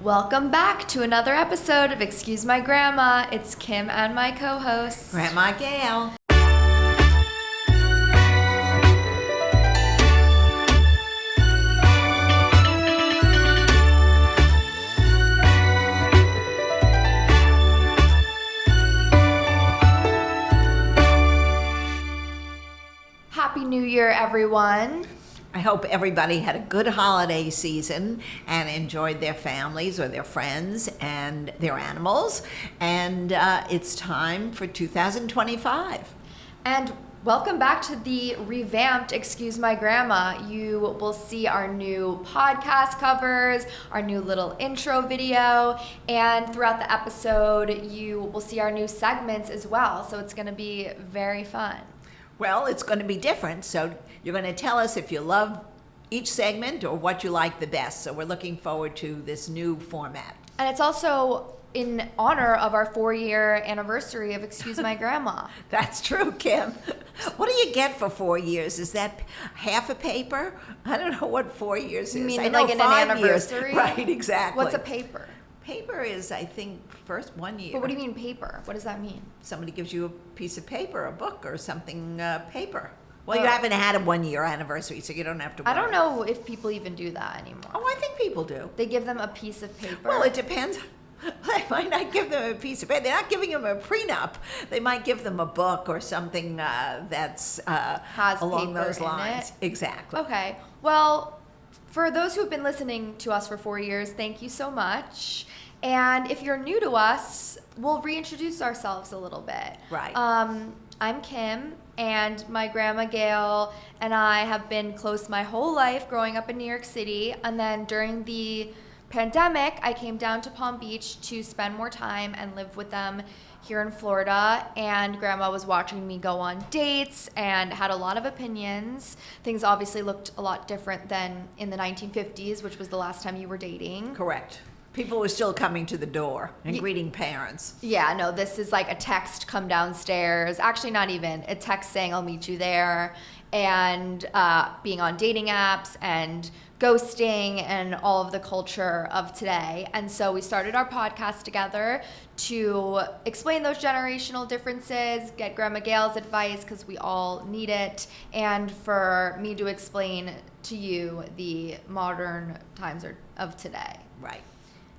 Welcome back to another episode of Excuse My Grandma. It's Kim and my co-host, Grandma Gail. Happy New Year, everyone. I hope everybody had a good holiday season and enjoyed their families or their friends and their animals. And it's time for 2025. And welcome back to the revamped Excuse My Grandma. You will see our new podcast covers, our new little intro video, and throughout the episode, you will see our new segments as well. So it's going to be very fun. Well, it's going to be different, so you're going to tell us if you love each segment or what you like the best. So we're looking forward to this new format. And it's also in honor of our 4-year anniversary of Excuse My Grandma. That's true, Kim. What do you get for 4 years? Is that half a paper? I don't know what 4 years is. You mean I know like an 5 anniversary? Years. Right, exactly. What's a paper? Paper is, I think, first 1 year. But what do you mean paper? What does that mean? Somebody gives you a piece of paper, a book or something, paper. Well, you haven't had a 1 year anniversary, so you don't have to worry. I don't know if people even do that anymore. Oh, I think people do. They give them a piece of paper. Well, it depends. They might not give them a piece of paper. They're not giving them a prenup. They might give them a book or something that's has along paper those in lines. it. Exactly. Okay. Well, for those who've been listening to us for 4 years, thank you so much. And if you're new to us, we'll reintroduce ourselves a little bit. Right. I'm Kim, and my Grandma Gail and I have been close my whole life growing up in New York City. And then during the pandemic, I came down to Palm Beach to spend more time and live with them here in Florida. And Grandma was watching me go on dates and had a lot of opinions. Things obviously looked a lot different than in the 1950s, which was the last time you were dating. Correct. People were still coming to the door and greeting parents. Yeah, no, this is like a text, come downstairs. Actually, not even. A text saying, I'll meet you there. And being on dating apps and ghosting and all of the culture of today. And so we started our podcast together to explain those generational differences, get Grandma Gail's advice because we all need it, and for me to explain to you the modern times of today. Right.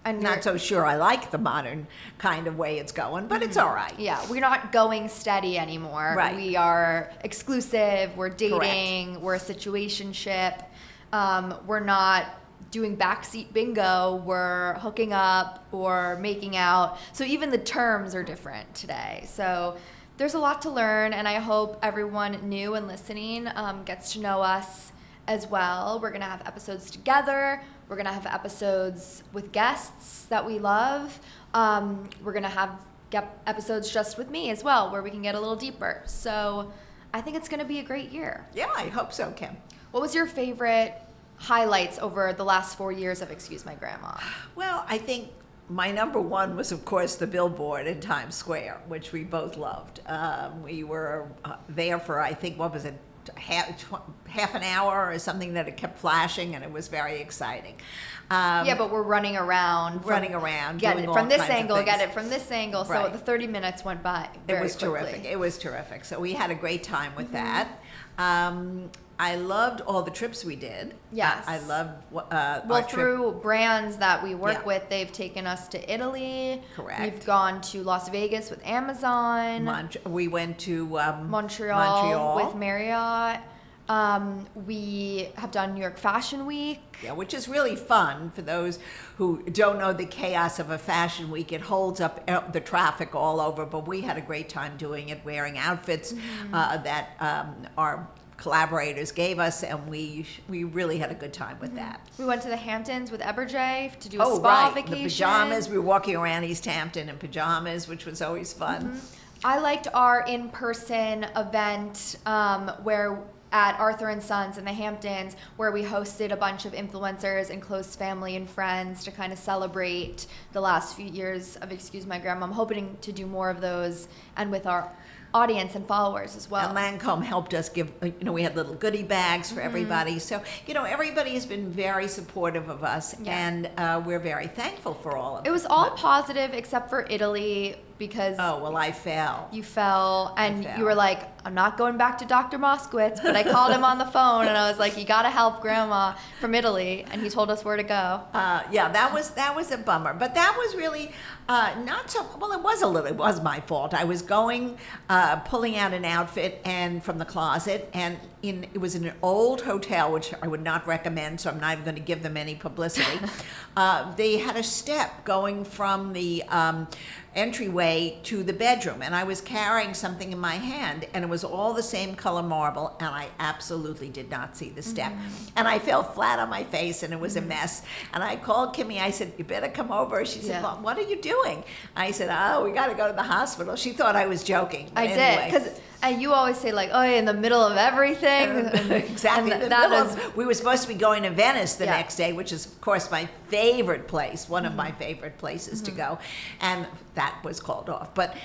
And not so sure I like the modern kind of way it's going, but it's all right. Yeah, we're not going steady anymore. Right. We are exclusive, we're dating, Correct. we're a situationship. We're not doing backseat bingo, we're hooking up or making out. So even the terms are different today. So there's a lot to learn, and I hope everyone new and listening gets to know us as well. We're going to have episodes together. We're going to have episodes with guests that we love. We're going to have episodes just with me as well, where we can get a little deeper. So I think it's going to be a great year. Yeah, I hope so, Kim. What was your favorite highlights over the last 4 years of Excuse My Grandma? Well, I think my number one was, of course, the billboard in Times Square, which we both loved. We were there for, I think, what was it? Half an hour or something that it kept flashing, and it was very exciting. Yeah, but we're running around. Get doing it all from this kinds of angle, things. get it from this angle. So Right. the 30 minutes went by very It was quickly. terrific. It was terrific. So we had a great time with that. I loved all the trips we did. Yes. I loved Well, our trip. through brands that we work Yeah. with, they've taken us to Italy. Correct. We've gone to Las Vegas with Amazon. We went to Montreal with Marriott. We have done New York Fashion Week. Yeah, which is really fun for those who don't know the chaos of a fashion week. It holds up the traffic all over, but we had a great time doing it, wearing outfits that our collaborators gave us, and we really had a good time with that. We went to the Hamptons with Eberjay to do a spa right. vacation. The pajamas. We were walking around East Hampton in pajamas, which was always fun. I liked our in-person event where at Arthur & Sons in the Hamptons, where we hosted a bunch of influencers and close family and friends to kind of celebrate the last few years of Excuse My Grandma. I'm hoping to do more of those, and with our audience and followers as well. And Lancome helped us give, we had little goodie bags for everybody. So, everybody has been very supportive of us, and we're very thankful for all of it. It was all positive except for Italy, because I fell. you fell, and you were like, I'm not going back to Dr. Moskowitz, but I called him on the phone, and I was like, you got to help Grandma from Italy, and he told us where to go. That was a bummer, but that was really not so. Well, it was my fault. I was pulling out an outfit and from the closet, and it was in an old hotel, which I would not recommend, so I'm not even going to give them any publicity. They had a step going from the entryway to the bedroom, and I was carrying something in my hand, and it was all the same color marble, and I absolutely did not see the step. And I fell flat on my face, and it was a mess. And I called Kimmy. I said, you better come over. She said, well, what are you doing? I said, we got to go to the hospital. She thought I was joking. I did, because you always say, like, in the middle of everything. Exactly. We were supposed to be going to Venice the next day, which is, of course, my favorite place, one of my favorite places to go. And that was called off. But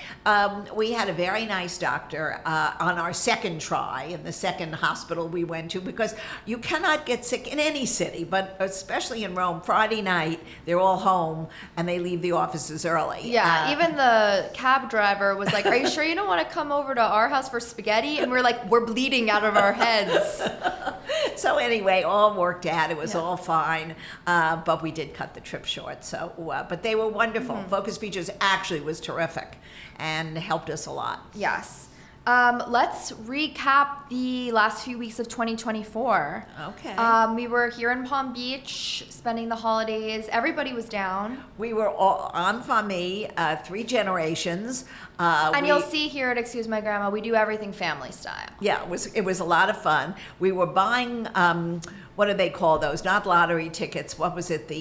we had a very nice doctor on our second try in the second hospital we went to, because you cannot get sick in any city, but especially in Rome. Friday night, they're all home, and they leave the offices early. Yeah, even the cab driver was like, are you sure you don't want to come over to our house for spaghetti? And we're like, we're bleeding out of our heads. So anyway, all worked out. It was all fine, but we did cut the trip short. So, but they were wonderful. Focus Features actually was terrific and helped us a lot. Yes. Let's recap the last few weeks of 2024. Okay. We were here in Palm Beach spending the holidays. Everybody was down. We were all en famille, 3 generations. And you'll see here at Excuse My Grandma, we do everything family style. Yeah, it was a lot of fun. We were buying, what do they call those? Not lottery tickets. What was it? But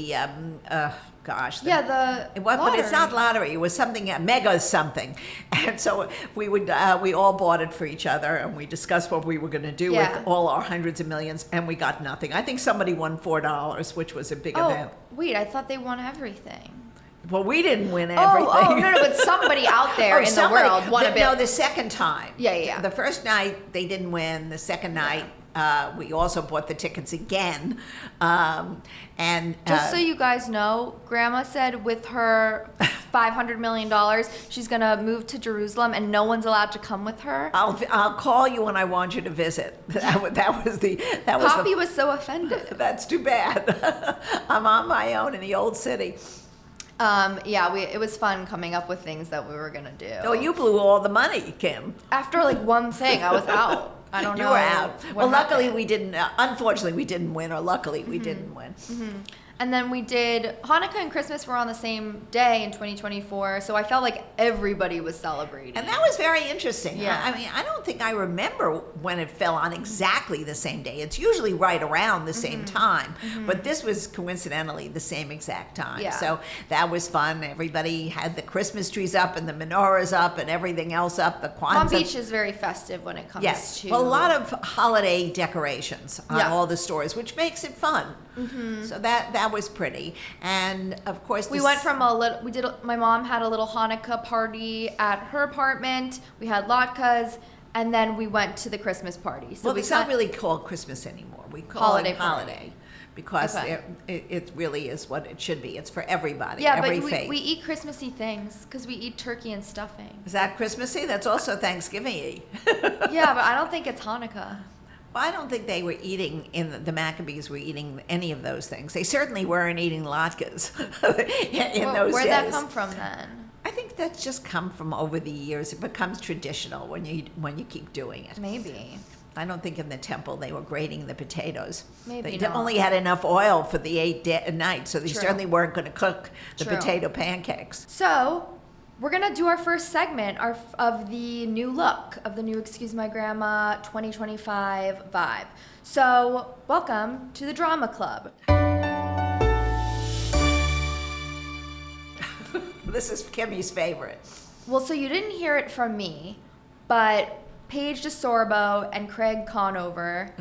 it's not lottery. It was something, mega something. And so we all bought it for each other, and we discussed what we were going to do with all our hundreds of millions, and we got nothing. I think somebody won $4, which was a big event. Wait, I thought they won everything. Well, we didn't win everything. No, but somebody out there in the world won a bit. No, the second time. Yeah. The first night, they didn't win. The second night, we also bought the tickets again. And just so you guys know, Grandma said with her $500 million, she's going to move to Jerusalem, and no one's allowed to come with her. I'll call you when I want you to visit. Poppy was so offended. That's too bad. I'm on my own in the old city. It was fun coming up with things that we were gonna do. Oh, you blew all the money, Kim. After one thing, I was out. I don't know. You were out. Well, luckily we didn't. Unfortunately, we didn't win, or luckily we didn't win. And then we did Hanukkah and Christmas were on the same day in 2024, so I felt like everybody was celebrating. And that was very interesting. Yeah. I mean, I don't think I remember when it fell on exactly the same day. It's usually right around the same time, but this was coincidentally the same exact time. Yeah. So that was fun. Everybody had the Christmas trees up and the menorahs up and everything else up. The Kwanzaa. Palm Beach is very festive when it comes to... Well, a lot of holiday decorations on all the stores, which makes it fun. So that was pretty. And of course we went from my mom had a little Hanukkah party at her apartment. We had latkes, and then we went to the Christmas party. So it's not really called Christmas anymore. We call it holiday. Because it really is what it should be. It's for everybody, every faith. We eat Christmassy things because we eat turkey and stuffing. Is that Christmassy? That's also Thanksgiving-y. Yeah, but I don't think it's Hanukkah. Well, I don't think they were eating, the Maccabees were eating any of those things. They certainly weren't eating latkes in those days. Where'd that come from then? I think that's just come from over the years. It becomes traditional when you keep doing it. Maybe. I don't think in the temple they were grating the potatoes. Maybe They not. only had enough oil for the 8 nights, so they certainly weren't going to cook the potato pancakes. So we're going to do our first segment of the new look, of the new Excuse My Grandma 2025 vibe. So welcome to the Drama Club. This is Kimmy's favorite. Well, so you didn't hear it from me, but Paige DeSorbo and Craig Conover,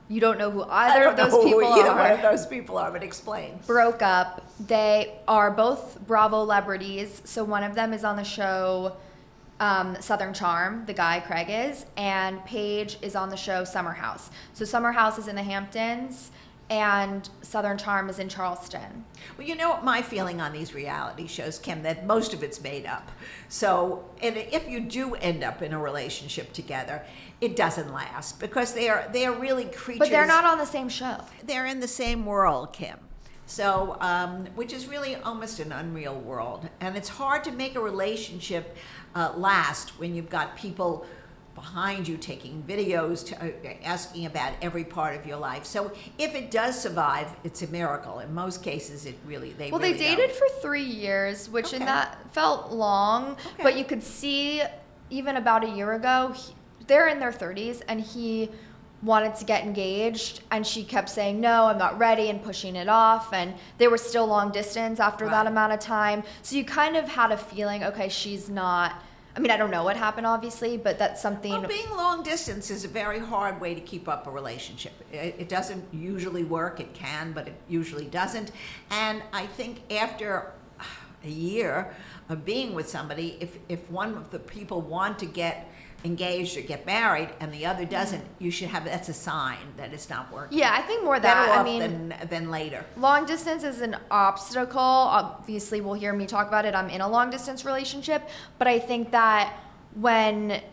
you don't know who either of those people are. Either one of those people are, but explain. Broke up. They are both Bravolebrities. So one of them is on the show Southern Charm, the guy Craig is, and Paige is on the show Summer House. So Summer House is in the Hamptons, and Southern Charm is in Charleston. Well, you know what my feeling on these reality shows, Kim, that most of it's made up. So, and if you do end up in a relationship together, it doesn't last because they are really creatures. But they're not on the same show. They're in the same world, Kim. So, which is really almost an unreal world. And it's hard to make a relationship last when you've got people behind you taking videos, asking about every part of your life. So if it does survive, it's a miracle. In most cases, they really they don't. dated for 3 years, which in that felt long, but you could see even about a year ago, they're in their 30s, and he wanted to get engaged, and she kept saying, no, I'm not ready, and pushing it off, and they were still long distance after that amount of time. So you kind of had a feeling, okay, she's not, I mean, I don't know what happened, obviously, but that's something. Well, being long distance is a very hard way to keep up a relationship. It doesn't usually work. It can, but it usually doesn't. And I think after a year of being with somebody, if one of the people want to get engaged or get married and the other doesn't, you should have, that's a sign that it's not working. Yeah, I think more Better that, off than later. Long distance is an obstacle. Obviously, we'll hear me talk about it. I'm in a long distance relationship, but I think that when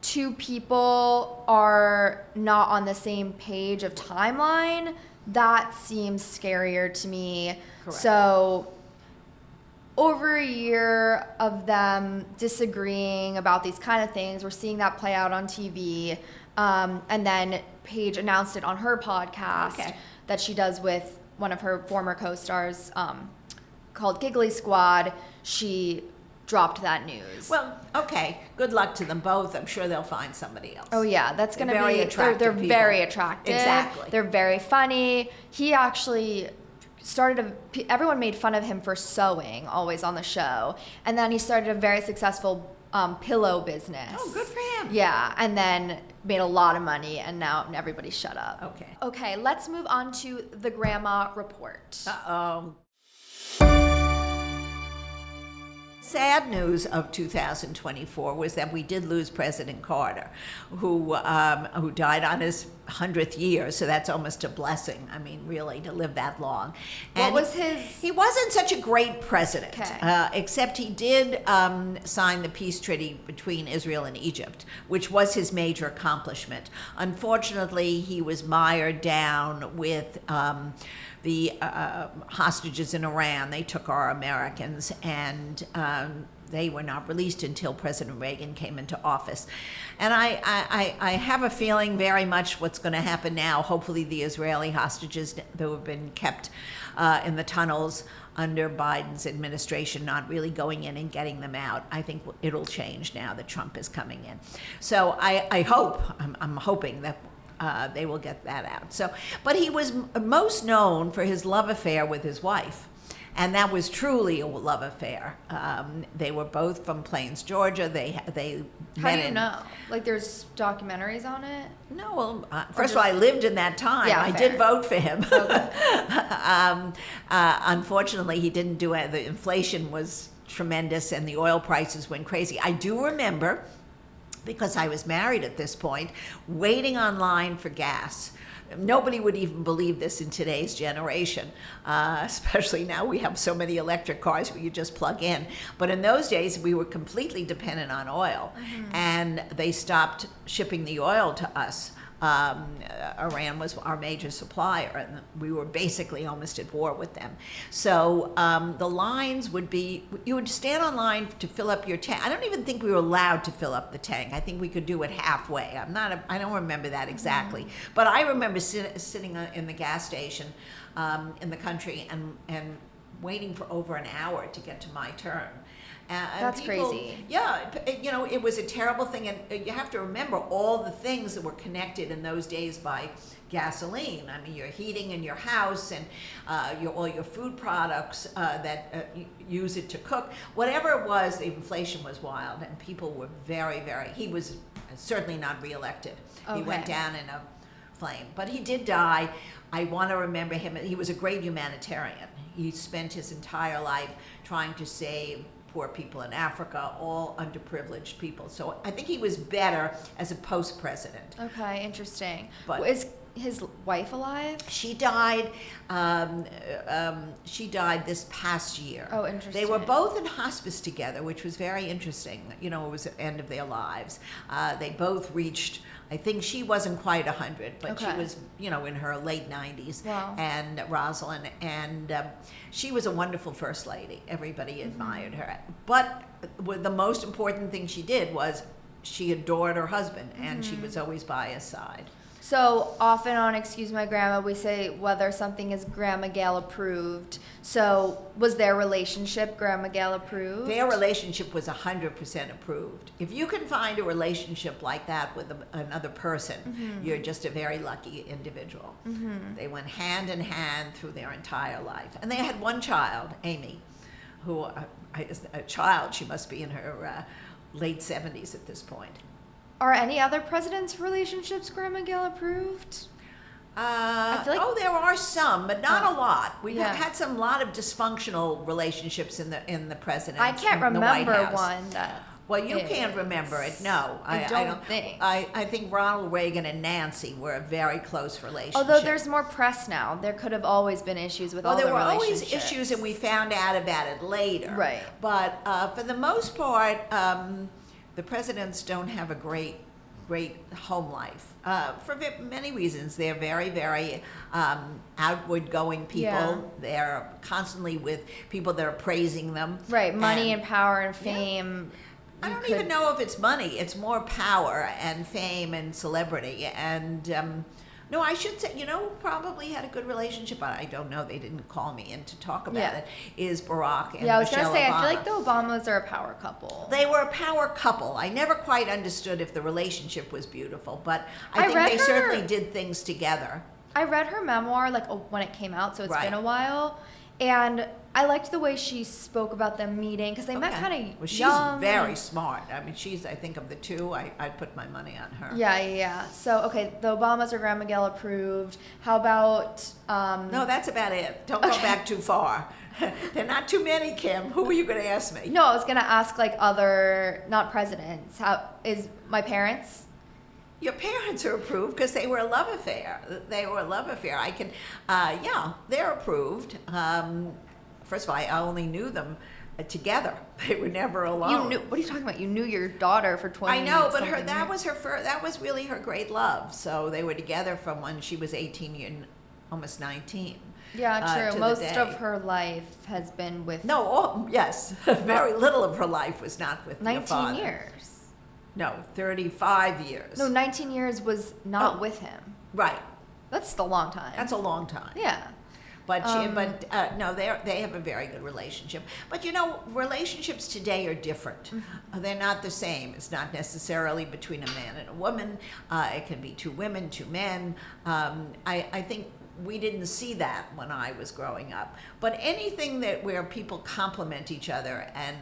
two people are not on the same page of timeline, that seems scarier to me. Correct. So over a year of them disagreeing about these kind of things, we're seeing that play out on TV. And then Paige announced it on her podcast that she does with one of her former co-stars called Giggly Squad. She dropped that news. Well, okay. Good luck to them both. I'm sure they'll find somebody else. Oh yeah, that's going to be very attractive. They're people. very attractive. Exactly. They're very funny. He actually everyone made fun of him for sewing always on the show, and then he started a very successful pillow business. Oh, good for him. Yeah, and then made a lot of money, and now everybody shut up. Okay, let's move on to the Grandma Report. Uh-oh. Sad news of 2024 was that we did lose President Carter, who died on his 100th year. So that's almost a blessing. I mean, really, to live that long. And what was his? He wasn't such a great president, Okay. except he did sign the peace treaty between Israel and Egypt, which was his major accomplishment. Unfortunately, he was mired down with the hostages in Iran. They took our Americans, and they were not released until President Reagan came into office. And I have a feeling very much what's going to happen now. Hopefully the Israeli hostages who have been kept in the tunnels under Biden's administration, not really going in and getting them out. I think it'll change now that Trump is coming in. So I hope, I'm hoping that they will get that out. So, but he was most known for his love affair with his wife, and that was truly a love affair. They were both from Plains, Georgia. They How do you know? Like, there's documentaries on it? No, well, first of all, I lived in that time. Yeah, I fair. did vote for him. Okay. Unfortunately, he didn't do it. The inflation was tremendous, and the oil prices went crazy. I do remember, because I was married at this point, waiting online for gas. Nobody would even believe this in today's generation, especially now we have so many electric cars where you just plug in. But in those days, we were completely dependent on oil, and they stopped shipping the oil to us. Iran was our major supplier, and we were basically almost at war with them. So the lines would be, you would stand on line to fill up your tank. I don't even think we were allowed to fill up the tank. I think we could do it halfway. I don't remember that exactly. But I remember sitting in the gas station in the country and waiting for over an hour to get to my turn. And That's people, crazy. Yeah, you know, it was a terrible thing, and you have to remember all the things that were connected in those days by gasoline. I mean, your heating in your house, and all your food products that use it to cook. Whatever it was, the inflation was wild, and people were very. He was certainly not reelected. Okay. He went down in a flame, but he did die. I want to remember him. He was a great humanitarian. He spent his entire life trying to save poor people in Africa, all underprivileged people. So I think he was better as a post-president. Okay, interesting. But- Is his wife alive? She died. She died this past year. Oh, interesting. They were both in hospice together, which was very interesting. You know, it was the end of their lives. They both reached. I think she wasn't quite 100, but Okay. she was, you know, in her late 90s. Wow. And Rosalind, and she was a wonderful first lady. Everybody admired her. But the most important thing she did was she adored her husband, and she was always by his side. So often on Excuse My Grandma, we say whether something is Grandma Gail approved. So was their relationship Grandma Gail approved? Their relationship was 100% approved. If you can find a relationship like that with another person, you're just a very lucky individual. They went hand in hand through their entire life. And they had one child, Amy, who, a child, she must be in her late 70s at this point. Are any other presidents' relationships Grandma Gail approved? I feel like- Oh, there are some, but not a lot. We've Yeah. had some lot of dysfunctional relationships in the president. I can't in the White remember House. one that. Well, you is. can't remember it. No, I don't think. I think Ronald Reagan and Nancy were a very close relationship. Although there's more press now, there could have always been issues with all the there were relationships. always issues, and we found out about it later. Right. But for the most part, the presidents don't have a great home life for many reasons. They're very, very outward going people. Yeah. They're constantly with people that are praising them. Right, money And and power and fame. I you don't could- even know if it's money. It's more power and fame and celebrity. And no, I should say, probably had a good relationship, but I don't know. They didn't call me in to talk about Yeah. it. Is Barack and Yeah, I was Michelle gonna say, Obama. I feel like the Obamas are a power couple. They were a power couple. I never quite understood if the relationship was beautiful, but I I think read they her- certainly did things together. I read her memoir when it came out, so it's Right. been a while, and I liked the way she spoke about them meeting because they met Okay. kind of Well, she's young. very smart. I mean, I think of the two, I'd put my money on her. Yeah. So okay, the Obamas are Grandma Gail approved. How about No, that's about it. Don't go back too far. There are not too many, Kim. Who are you going to ask me? No, I was gonna ask like other not presidents. How is my parents? Your parents are approved because they were a love affair. They were a love affair. Yeah, they're approved. First of all, I only knew them together. They were never alone. You knew? What are you talking about? You knew your daughter for 20. I know, but something that years. was her first. That was really her great love. So they were together from when she was 18 and almost 19. Yeah, to true. the Most day. of her life has been with No, yes, very little of her life was not with your 19 father. years. No, 35 years. No, 19 years was not Oh. with him. Right, That's a long time. that's a long time. Yeah. But no, they have a very good relationship. But relationships today are different. They're not the same. It's not necessarily between a man and a woman. It can be two women, two men. I think we didn't see that when I was growing up. But anything where people complement each other and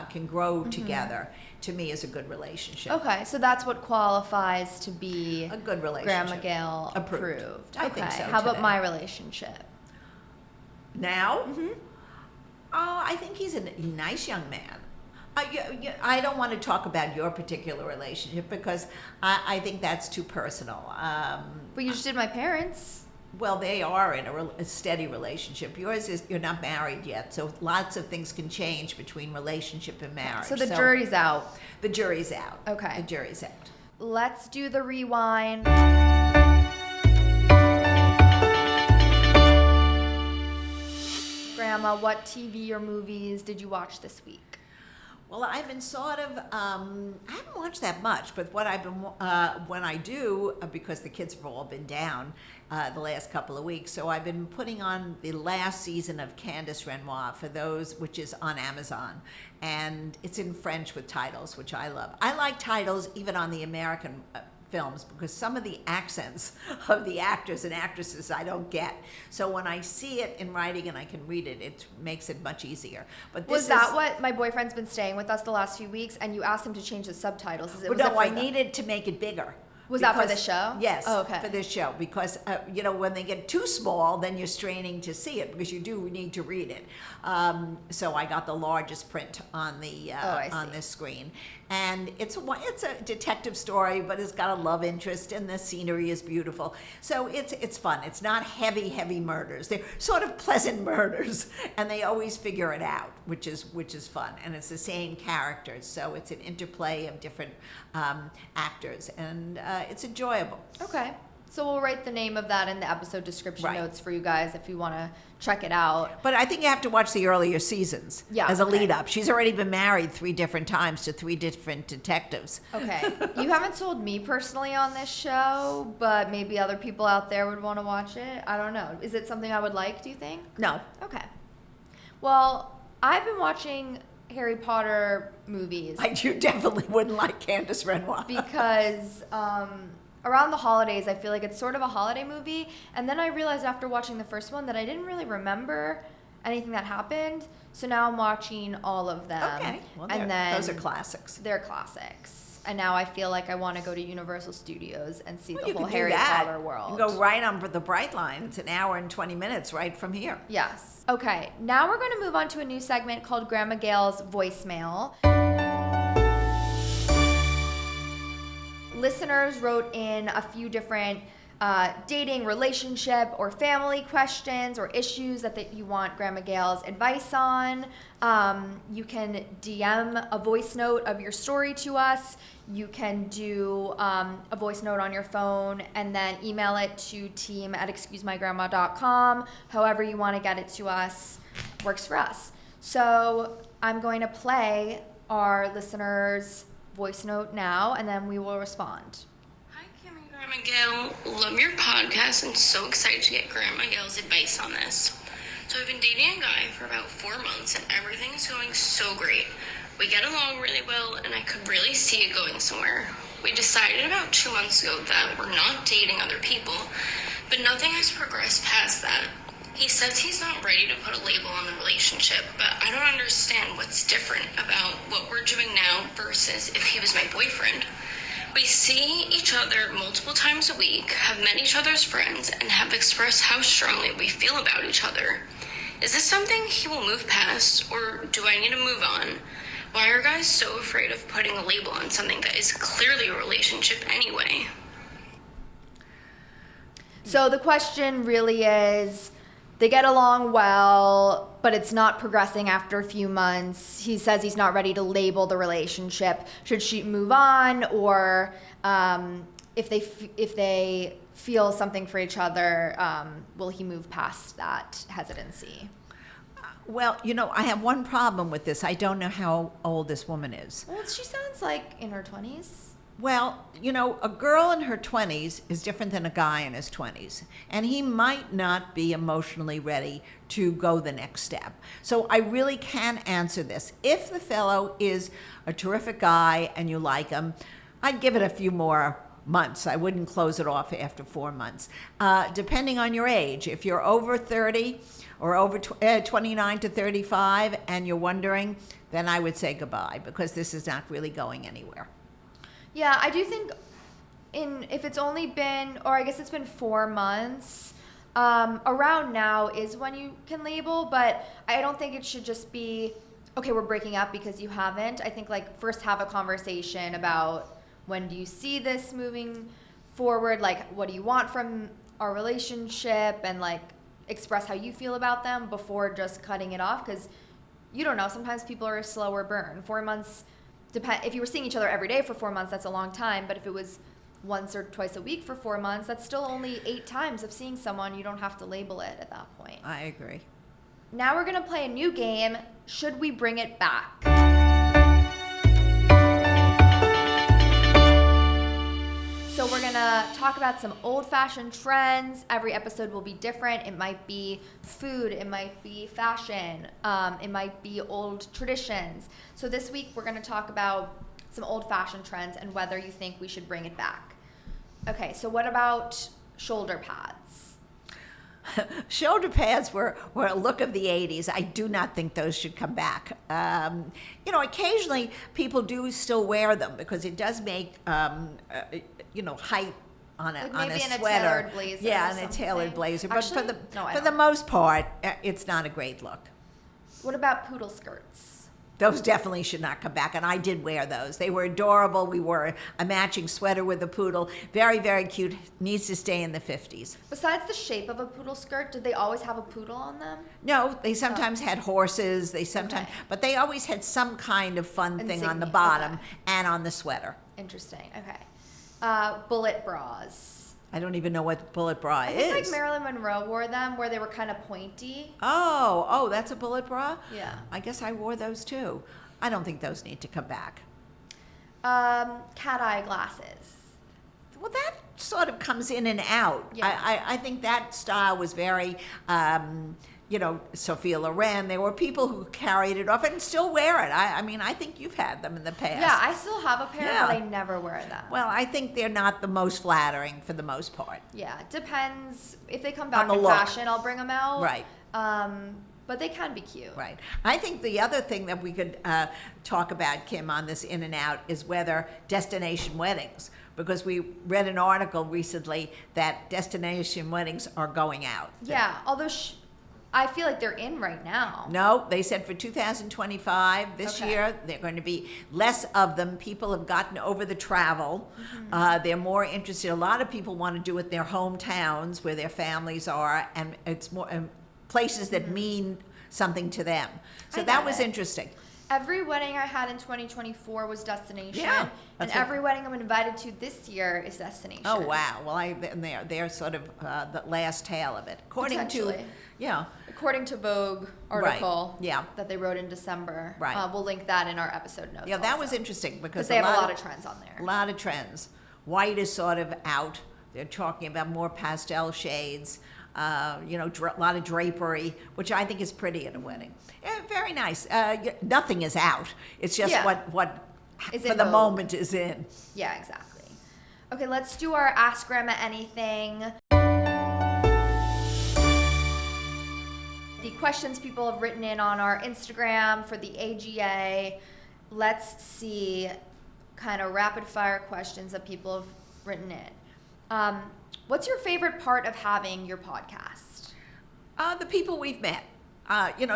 can grow together, to me, is a good relationship. Okay, so that's what qualifies to be A good relationship. Grandma Gail Approved. approved. I Okay. think so How about today. my relationship? Now? Oh, I think he's a nice young man. I don't want to talk about your particular relationship because I think that's too personal. But you just did my parents. Well, they are in a steady relationship. Yours is, you're not married yet, so lots of things can change between relationship and marriage. So the jury's out. The jury's out. Okay. The jury's out. Let's do the rewind. Grandma, what TV or movies did you watch this week? Well, I've been sort of, I haven't watched that much, but what I've been, when I do, because the kids have all been down the last couple of weeks, so I've been putting on the last season of Candice Renoir for those, which is on Amazon. And it's in French with titles, which I love. I like titles even on the American films because some of the accents of the actors and actresses I don't get. So when I see it in writing and I can read it, it makes it much easier. But Was that what my boyfriend's been staying with us the last few weeks, and you asked him to change the subtitles? No, I needed to make it bigger Was that for the show? Yes, Oh, okay. for this show, because when they get too small, then you're straining to see it because you do need to read it. So I got the largest print on the on this screen, and it's a detective story, but it's got a love interest, and the scenery is beautiful. So it's fun. It's not heavy murders. They're sort of pleasant murders, and they always figure it out, which is fun. And it's the same characters, so it's an interplay of different actors, and it's enjoyable. Okay. So we'll write the name of that in the episode description Right. notes for you guys if you want to check it out. But I think you have to watch the earlier seasons as a lead up. She's already been married 3 different times to 3 different detectives. Okay. You haven't sold me personally on this show, but maybe other people out there would want to watch it. I don't know. Is it something I would like, do you think? No. Okay. Well, I've been watching Harry Potter movies. You definitely wouldn't like Candice Renoir. Because around the holidays, I feel like it's sort of a holiday movie. And then I realized after watching the first one that I didn't really remember anything that happened. So now I'm watching all of them. Okay. Well, and then those are classics. They're classics. And now I feel like I want to go to Universal Studios and see the You whole could do Harry that. Potter world. You can go right on the Bright Line. It's an hour and 20 minutes right from here. Yes. Okay. Now we're going to move on to a new segment called Grandma Gail's Voicemail. Listeners wrote in a few different dating, relationship, or family questions or issues that you want Grandma Gail's advice on. You can DM a voice note of your story to us. You can do a voice note on your phone and then email it to team@excusemygrandma.com. However you want to get it to us works for us. So I'm going to play our listeners' voice note now, and then we will respond. Hi, Kim and Grandma Gail. Love your podcast and so excited to get Grandma Gail's advice on this. So I've been dating a guy for about 4 months and everything is going so great. We get along really well and I could really see it going somewhere. We decided about 2 months ago that we're not dating other people, but nothing has progressed past that. He says he's not ready to put a label on the relationship, but I don't understand what's different about what we're doing now versus if he was my boyfriend. We see each other multiple times a week, have met each other's friends, and have expressed how strongly we feel about each other. Is this something he will move past, or do I need to move on? Why are guys so afraid of putting a label on something that is clearly a relationship anyway? So the question really is, they get along well, but it's not progressing after a few months. He says he's not ready to label the relationship. Should she move on, or if they feel something for each other, will he move past that hesitancy? Well, I have one problem with this. I don't know how old this woman is. Well, she sounds like in her 20s. Well, a girl in her 20s is different than a guy in his 20s. And he might not be emotionally ready to go the next step. So I really can answer this. If the fellow is a terrific guy and you like him, I'd give it a few more months. I wouldn't close it off after 4 months. Depending on your age. If you're over 30 or over 29 to 35 and you're wondering, then I would say goodbye, because this is not really going anywhere. Yeah, I do think if it's only been, or I guess it's been 4 months, around now is when you can label, but I don't think it should just be, okay, we're breaking up because you haven't. I think first have a conversation about, when do you see this moving forward? What do you want from our relationship? And express how you feel about them before just cutting it off, because you don't know. Sometimes people are a slower burn. 4 months. If you were seeing each other every day for 4 months, that's a long time. But if it was once or twice a week for 4 months, that's still only 8 times of seeing someone. You don't have to label it at that point. I agree. Now we're going to play a new game. Should we bring it back? So we're going to talk about some old-fashioned trends. Every episode will be different. It might be food. It might be fashion. It might be old traditions. So this week we're going to talk about some old-fashioned trends and whether you think we should bring it back. Okay, so what about shoulder pads? Shoulder pads were a look of the 80s. I do not think those should come back. Occasionally people do still wear them because it does make height on a Like on maybe a in a sweater. tailored blazer Yeah, or in a tailored something. blazer. But Actually, no, I for the don't. most part, it's not a great look. What about poodle skirts? Those definitely should not come back, and I did wear those. They were adorable. We wore a matching sweater with a poodle. Very, very cute. Needs to stay in the 50s. Besides the shape of a poodle skirt, did they always have a poodle on them? No, they sometimes had horses. They sometimes, Okay. but they always had some kind of fun thing on the Insignia, bottom okay. and on the sweater. Interesting. Okay. Bullet bras. I don't even know what bullet bra I think is. like Marilyn Monroe wore them, where they were kind of pointy. Oh, that's a bullet bra? Yeah. I guess I wore those too. I don't think those need to come back. Cat eye glasses. Well, that sort of comes in and out. Yeah. I think that style was very, Sophia Loren. There were people who carried it off and still wear it. I mean, I think you've had them in the past. Yeah, I still have a pair, Yeah. but I never wear them. Well, I think they're not the most flattering for the most part. Yeah, it depends. If they come back the in look. fashion, I'll bring them out. Right. But they can be cute. Right. I think the other thing that we could talk about, Kim, on this in and out is whether destination weddings, because we read an article recently that destination weddings are going out. Yeah, although I feel like they're in right now. No, they said for 2025, this Okay. year, they're going to be less of them. People have gotten over the travel. They're more interested. A lot of people want to do it in their hometowns where their families are, and it's more places that mean something to them. So I that get was it. interesting. Every wedding I had in 2024 was destination. Yeah, And that's what- every wedding I'm invited to this year is destination. Oh wow! Well, they're sort of the last tale of it, according to Potentially. yeah. According to Vogue article yeah. that they wrote in December. Right. We'll link that in our episode notes. Yeah, that also. was interesting because Because they have a lot of trends on a there. lot of trends. White is sort of out. They're talking about more pastel shades. A lot of drapery, which I think is pretty at a wedding. Yeah, very nice. Nothing is out. It's just Yeah. what Is for in the vogue. moment is in. Yeah, exactly. Okay, let's do our Ask Grandma Anything. The questions people have written in on our Instagram for the AGA. Let's see kind of rapid fire questions that people have written in. What's your favorite part of having your podcast? The people we've met.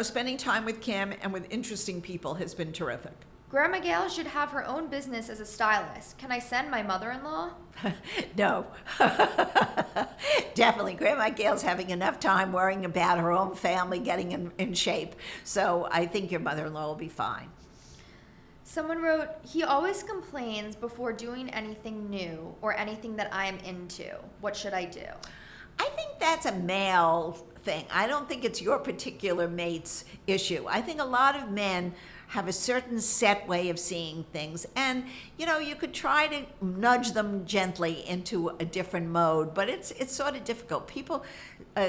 Spending time with Kim and with interesting people has been terrific. Grandma Gail should have her own business as a stylist. Can I send my mother-in-law? No. Definitely. Grandma Gail's having enough time worrying about her own family getting in shape. So I think your mother-in-law will be fine. Someone wrote, he always complains before doing anything new or anything that I am into. What should I do? I think that's a male thing. I don't think it's your particular mate's issue. I think a lot of men have a certain set way of seeing things, and you could try to nudge them gently into a different mode, but it's sort of difficult. People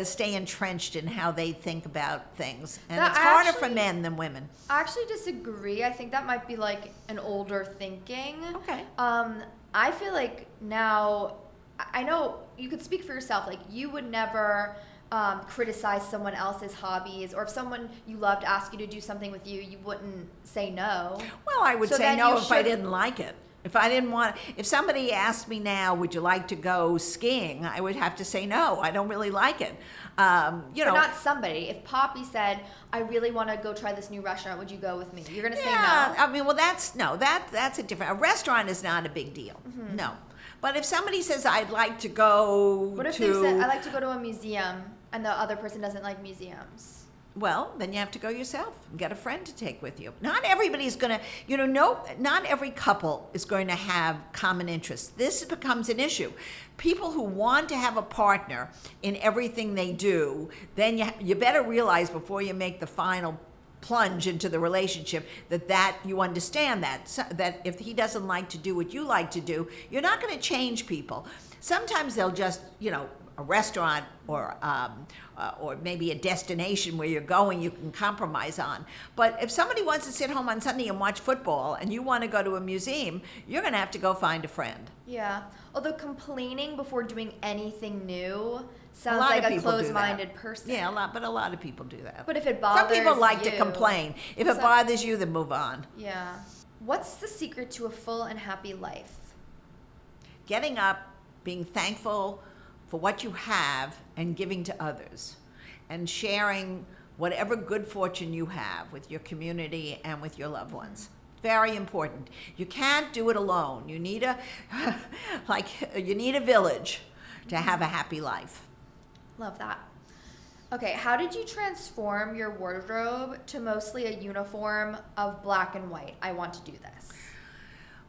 stay entrenched in how they think about things, and That it's harder for actually- men than women. I actually disagree. I think that might be like an older thinking. Okay. I feel like now, I know you could speak for yourself, like you would never criticize someone else's hobbies, or if someone you loved asked you to do something with you, you wouldn't say no. Well, I would So say then no you if I should- didn't like it. If somebody asked me now, would you like to go skiing? I would have to say no. I don't really like it. But not somebody. If Poppy said, I really want to go try this new restaurant, would you go with me? You're going to say yeah, no? I mean, well, that's a different. A restaurant is not a big deal. No. But if somebody says, I'd like to go What if to, they said, I like to go to a museum, and the other person doesn't like museums? well, then you have to go yourself and get a friend to take with you. Not everybody's going to, not every couple is going to have common interests. This becomes an issue. People who want to have a partner in everything they do, then you better realize before you make the final plunge into the relationship that you understand that if he doesn't like to do what you like to do, you're not going to change people. Sometimes they'll just, a restaurant or maybe a destination where you're going, you can compromise on. But if somebody wants to sit home on Sunday and watch football and you want to go to a museum, you're going to have to go find a friend. Yeah. Although complaining before doing anything new A sounds lot like of a people do that. closed-minded person. Yeah, but a lot of people do that. But if it Some bothers people like to you- complain. If it Some- bothers you, then move on. Yeah. What's the secret to a full and happy life? getting up, being thankful for what you have and giving to others, and sharing whatever good fortune you have with your community and with your loved ones. Very important. You can't do it alone. You need you need a village to have a happy life. Love that. Okay, how did you transform your wardrobe to mostly a uniform of black and white? I want to do this.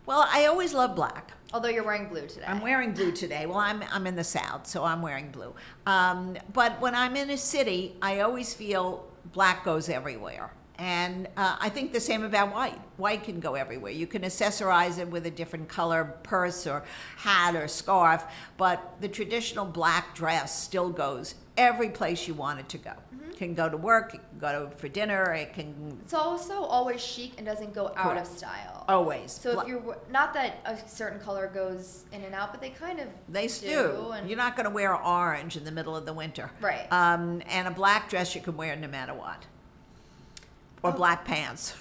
Well, I always love black. Although you're wearing blue today. I'm wearing blue today. Well, I'm in the South, so I'm wearing blue. But when I'm in a city, I always feel black goes everywhere. And I think the same about white. White can go everywhere. You can accessorize it with a different color purse or hat or scarf, but the traditional black dress still goes every place you want it to go. It can go to work, it can go for dinner, it can... It's also always chic and doesn't go out of style. Always. So if you're, not that a certain color goes in and out, but they kind of do. And You're not going to wear orange in the middle of the winter. Right. And a black dress you can wear no matter what. Or black pants.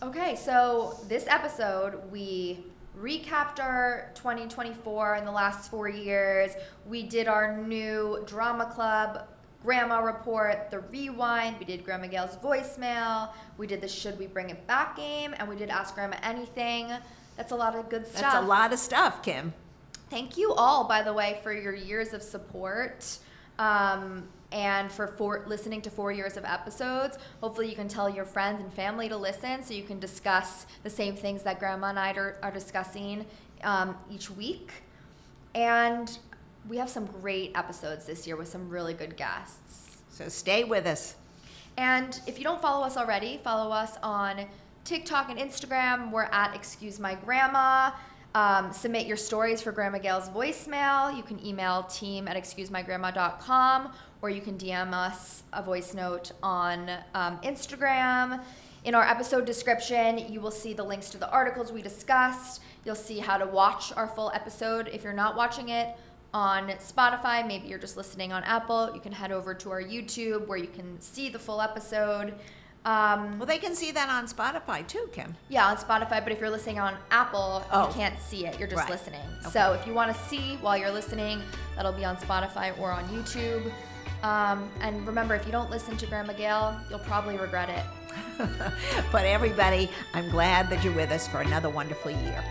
Okay, so this episode, we recapped our 2024 in the last 4 years. We did our new drama club, Grandma Report, the Rewind. We did Grandma Gail's voicemail. We did the Should We Bring It Back game. And we did Ask Grandma Anything. That's a lot of good stuff. That's a lot of stuff, Kim. Thank you all, by the way, for your years of support. And for listening to 4 years of episodes. Hopefully you can tell your friends and family to listen so you can discuss the same things that Grandma and I are discussing each week. And we have some great episodes this year with some really good guests. So stay with us. And if you don't follow us already, follow us on TikTok and Instagram. We're at Excuse My Grandma. Submit your stories for Grandma Gail's voicemail. You can email team@excusemygrandma.com, or you can DM us a voice note on Instagram. In our episode description, you will see the links to the articles we discussed. You'll see how to watch our full episode. If you're not watching it on Spotify, maybe you're just listening on Apple, you can head over to our YouTube where you can see the full episode. Well, they can see that on Spotify too, Kim. Yeah, on Spotify, but if you're listening on Apple, Oh. you can't see it. You're just Right. listening. Okay. So if you want to see while you're listening, that'll be on Spotify or on YouTube. And remember, if you don't listen to Grandma Gail, you'll probably regret it. But everybody, I'm glad that you're with us for another wonderful year.